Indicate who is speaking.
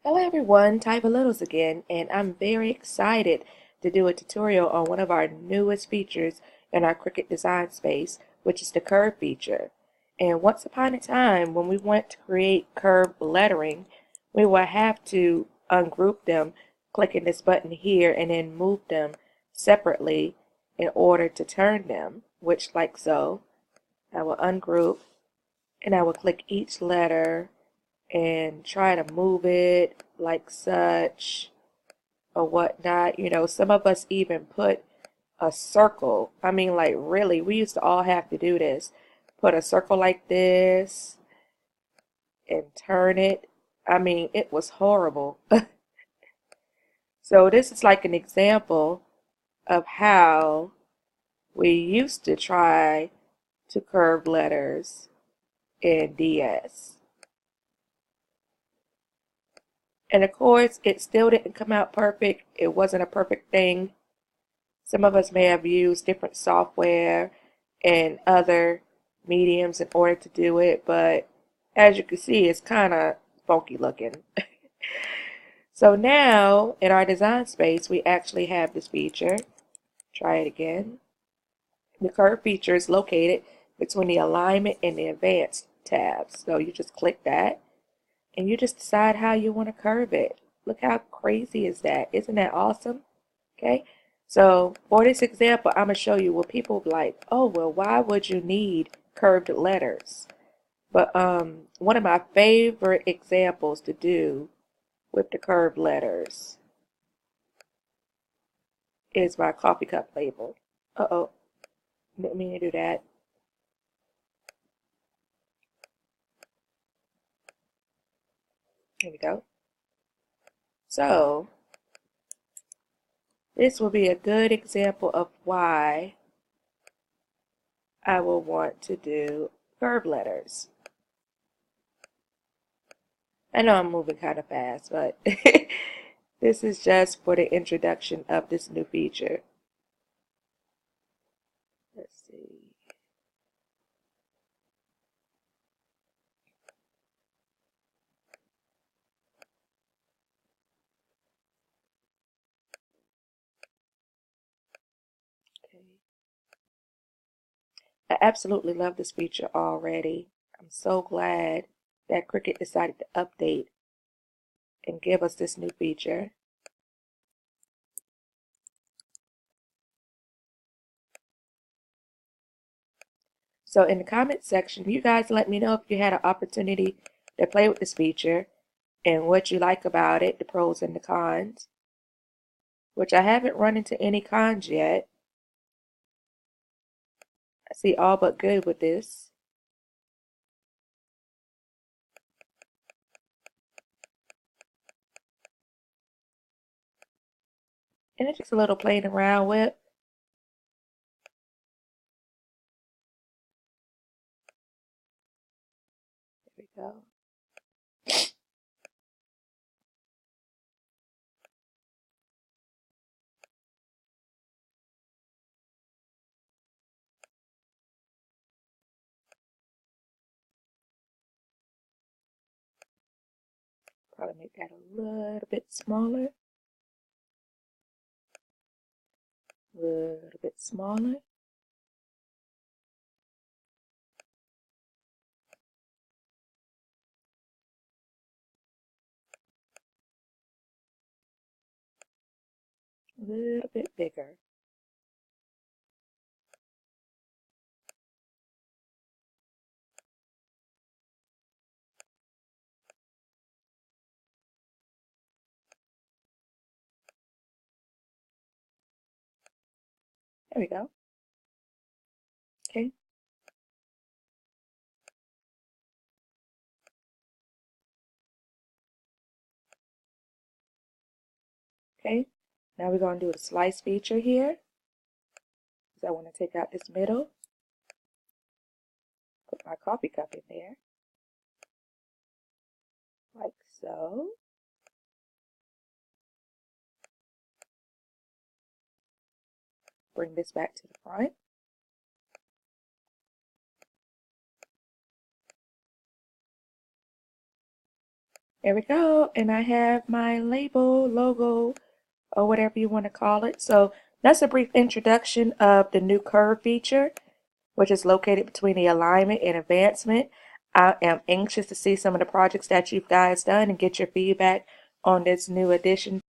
Speaker 1: Hello everyone, Type of Littles again, and I'm very excited to do a tutorial on one of our newest features in our Cricut design space, which is the curve feature. And once upon a time, when we want to create curved lettering, we will have to ungroup them, clicking this button here, and then move them separately in order to turn them, which like so. I will ungroup, and I will click each letter and try to move it like such or whatnot. You know, some of us even put a circle. I mean, like, really, we used to all have to do this. Put a circle like this and turn it. I mean, it was horrible. So this is like an example of how we used to try to curve letters in DS. And of course, it still didn't come out perfect. It wasn't a perfect thing. Some of us may have used different software and other mediums in order to do it, but as you can see, it's kind of funky looking. So now in our design space, we actually have this feature. Try it again. The curve feature is located between the alignment and the advanced tabs. So you just click that and you just decide how you want to curve it. Look how crazy is that? Isn't that awesome? Okay, so for this example, I'm going to show you what people like, oh, well, why would you need curved letters? But one of my favorite examples to do with the curved letters is my coffee cup label. Uh-oh, didn't mean to do that. Here we go. So this will be a good example of why I will want to do curved letters. I know I'm moving kind of fast, but this is just for the introduction of this new feature. Let's see. Okay. I absolutely love this feature already. I'm so glad that Cricut decided to update and give us this new feature. So in the comment section, you guys let me know if you had an opportunity to play with this feature and what you like about it, the pros and the cons, which I haven't run into any cons yet. I see all but good with this. And it's just a little playing around with. There we go. Probably make that a little bit smaller. A little bit smaller. A little bit bigger. There we go. Okay. Okay. Now we're going to do the slice feature here. So I want to take out this middle. Put my coffee cup in there. Like so. Bring this back to the front. There we go. And I have my label, logo, or whatever you want to call it. So that's a brief introduction of the new curve feature, which is located between the alignment and advancement. I am anxious to see some of the projects that you guys done and get your feedback on this new addition